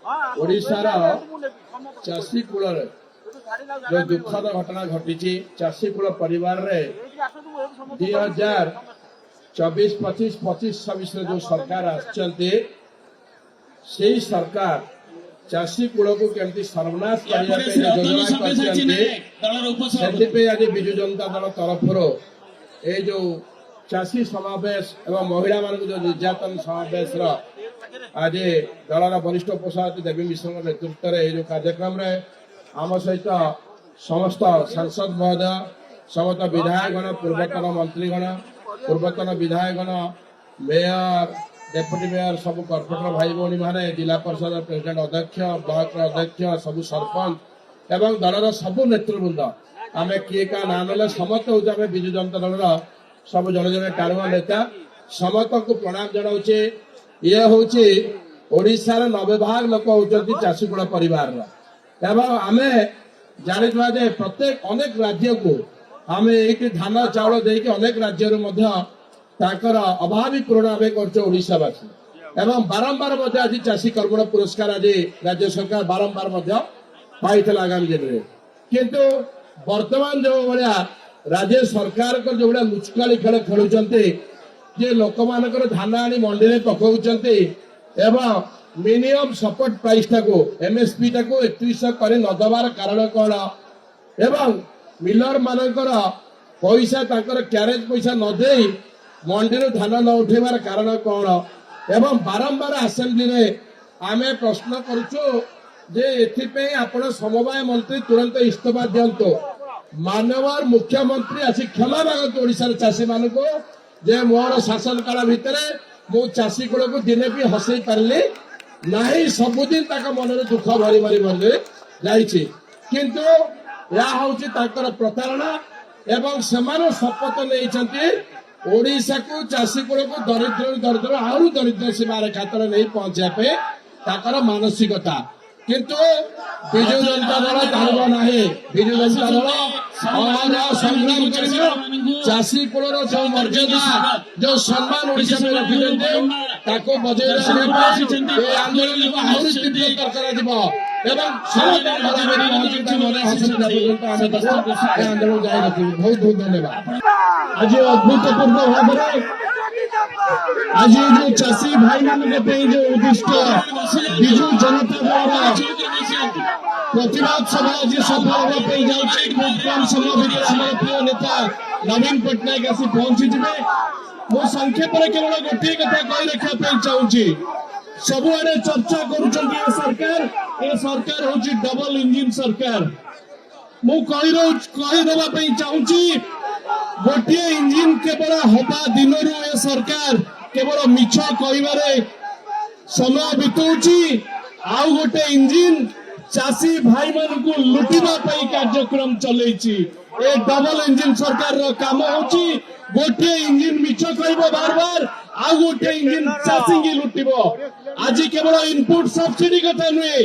ओडिशार चाषी कूल जो दुखद घटना घटी चाषी कूल परिवार रे 2024-25-26 जो सरकार आसचंती से सरकार चाषी कूल को केमती सर्वनाश करने योजना करते आज विजु जनता दल तरफ ये जो चाषी समावेश एवं महिला मान जो निर्यातन समावेश आज दलर वरिष्ठ उपसभापति देवी मिश्र नेतृत्व में जो कार्यक्रम आम सहित समस्त सांसद महोदय समस्त विधायकगण पूर्वतन मंत्रीगण पूर्वतन विधायकगण मेयर डेप्यूटी मेयर सब कॉर्पोरेटर भाई भौणी मैंने जिला परिषद प्रेसिडेंट अध्यक्ष ब्लॉक अध्यक्ष सब सरपंच एवं दलर सब नेतृवृंद आम किए क्या ना ना समस्त हूँ विजु जनता दल सब जन जन टाणुआ नेता समस्त को प्रणाम जनाऊे ये हूँ ओडिशार 90 भाग लोक होती चाषीकूल परिवार एवं आम जाना प्रत्येक अनेक राज्य को आम ये धान चाउल देके अनेक राज्य अभावी पूरण आम करशावासी एवं बारंबार आज चाषी कर्मण पुरस्कार आज राज्य सरकार बारंबार पाई आगामी दिन में किंतु वर्तमान जो भाया राज्य सरकार जो भाया लुचकाली खेल खेलुंटे जे लोक मान धान आनी मंडी में पकाउंटे एवं मिनिमम सपोर्ट प्राइस टाको एमएसपी टाको 3100 करे न दबार कारण कौन एवं मिलर मानकर पैसा ताकर क्यारेज पैसा न दे मंडी धान न उठेबार कारण कौन एवं बारंबार असेंबली रे आमे प्रश्न करूछु जे एथिपे आपण समवाय मंत्री तुरंत इस्तीफा दियंतो मानवर मुख्यमंत्री आसी क्षमा मागत ओडिसा चाषी मान को जे मोर शासन काल भितर मु चाषी कूल को दिने भी हसई पारे नहीं सबुदिन मन में दुख भरी भरी भरी जाइए किंतु यह हूँ प्रतारणा एवं सेमानो शपथ नहीं ओडिशा को चाषी कूल को दरिद्र दरिद्र आहु दरिद्र सीमा रेखा तले नहीं पहुंचापे मानसिकता किंतु विजु जनता दल जानव ना विजु जनता दल संग्राम कर चाषी कूलर जो मर्यादा जो सम्मान ओडिशा में रखिते बजाय आंदोलन को आहरी तीव्र आंदोलन जारी रखी बहुत बहुत धन्यवाद आज अभूतपूर्व भाव आज जो चाषी भाई मान जो उद्दिष्ट विजु जनता द्वारा प्रतिवाद सभा आज सफल होगा जाऊँगी बहुत कम समय भितर प्रिय नेता नवीन पट्टनायक आसी पहुंची मो संक्षेप केवल गोटे कथा कही रखा चाहूँगी सबुआड़े चर्चा कर सरकार हूँ डबल इंजिन सरकार मुदेवाई चाहूँगी गोटे इंजिन केवल हवा दिन सरकार केवल मिछ कह समय बिताऊँगी आउ गोटे इंजिन चाषी भाई मान को लुटिबा कार्यक्रम चलैछि ए डबल इंजिन सरकार रो काम होछि गोटे इंजिन मिछ कहबो बार बार आ गोटे इंजिन चाषी की लुटिबो आज केवल इनपुट सब्सिडी कथा नुहे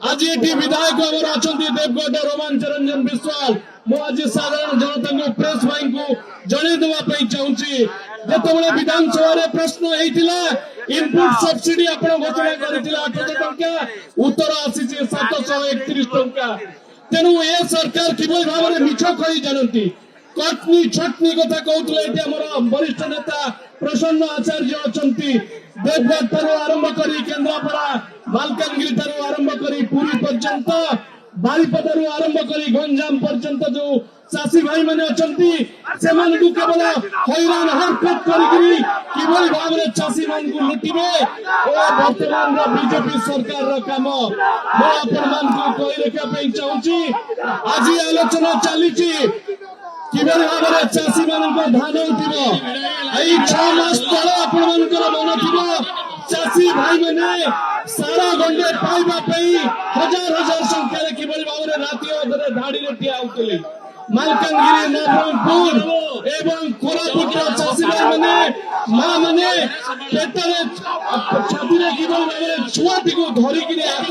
आज ये विधायक अमर अच्छा देवगढ़ रोमांच रंजन विश्वाल मुझे साधारण जनता को प्रेस भाई को जनईदेवाई चाहूँगी जिते विधानसभा प्रश्न होता इनपुट सब्सिडी आप घोषणा कर 800 टंका उत्तर आसी 731 टंका तेणु ए सरकार किभली भाव में मिछ कही जानती कटनी छटनी कथा कहते वरिष्ठ नेता प्रसन्न आचार्य अच्छा देवगढ़ ठार आरंभ कर केन्द्रापड़ा मालकानगिरी ठार आरंभ कर पुरी पर्यंत बारिपदारू आरंभ कर गंजाम पर्यंत जो चाषी भाई मैंने अच्छा केवल हैरान हरकत किभली भाव में चाषी मान को लुटिबे वर्तमान बीजेपी सरकार काम कही रखा चाहूँगी आज आलोचना चली किभली भाव में चाषी मान धान उठिब 6 मास तले मन थी चाषी भाई मैंने सारा गंडे पाइबापी हजार हजार संख्यार किभली भाव में राति अधरे धाड़ी ठिया होते मालकानगिरी नवरंगपुर एवं कोरापुट चाषी भाई मैंने माँ मैंने पेटरे छाती किभली भाव में छुआटी को धरिक हाथ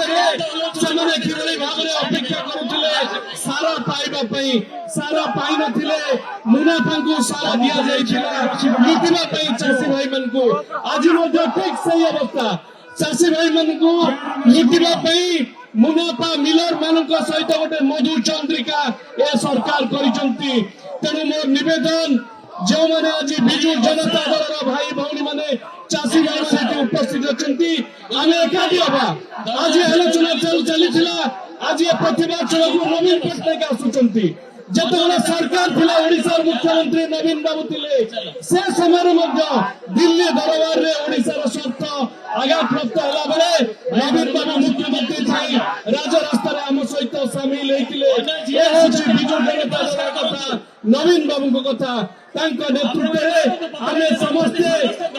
किभली भाव में अपेक्षा करुले सार पाइबापी सार पाई नथिले मुनाफा को सार दि जाइए लुटिबा चाषी भाई मान को आज ठीक सही अवस्था ଚାଷୀ ଭାଇ ମାନଙ୍କୁ ଲୁଟିବା ପାଇଁ ମୁନାଫା ମିଲର ମାନଙ୍କ ସହିତ ଗୋଟେ ମଧୁ ଚନ୍ଦ୍ରିକା ଏ ସରକାର କରିଛନ୍ତି। ତେଣୁ ମୋର ନିବେଦନ, ଯେଉଁମାନେ ଆଜି ବିଜୁ ଜନତା ଦଳର ଭାଇ ଭଉଣୀ ମାନେ ଚାଷୀ ଭାଇ ମାନେ ଉପସ୍ଥିତ ଅଛନ୍ତି, ଆମେ ଏକାଠି ହବା। ଆଜି ଆଲୋଚନା ଚାଲିଥିଲା, ଆଜି ଏ ପ୍ରତିବାଦ ଚଳକୁ ନବୀନ ପଟ୍ଟନାୟକ ଆସୁଛନ୍ତି। ଯେତେବେଳେ ସରକାର ଥିଲା, ଓଡିଶାର ମୁଖ୍ୟମନ୍ତ୍ରୀ ନବୀନ ବାବୁ ଥିଲେ, ସେ ସମୟରେ ମଧ୍ୟ ଦିଲ୍ଲୀ ଦରବାରରେ ଓଡିଶାର ସ୍ୱାର୍ଥ ଆଘାତପ୍ରାପ୍ତ ହେଲା ବେଳେ ନବୀନ ବାବୁ ମୁଖ୍ୟମନ୍ତ୍ରୀ ଥାଇ ରାଜରାସ୍ତାରେ ଆମ ସହିତ ସାମିଲ ହେଇଥିଲେ। ଏ ହେଉଛି ବିଜୁ ଜନତା ଦଳ କଥା, ନବୀନ ବାବୁଙ୍କ କଥା। ତାଙ୍କ ନେତୃତ୍ୱରେ ଆମେ ସମସ୍ତେ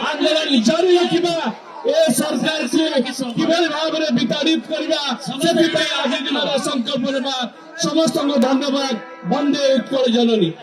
ଆନ୍ଦୋଳନ ଜାରି ରଖିବା। ଏ ସରକାରକୁ କିଭଳି ଭାବରେ ବିତାଡ଼ିତ କରିବା, ସେଥିପାଇଁ ଆଜି ଦିନର ସଂକଳ୍ପ ନେବା। ସମସ୍ତଙ୍କୁ ଧନ୍ୟବାଦ। ବନ୍ଦେ ଉତ୍କଳ ଜନନୀ।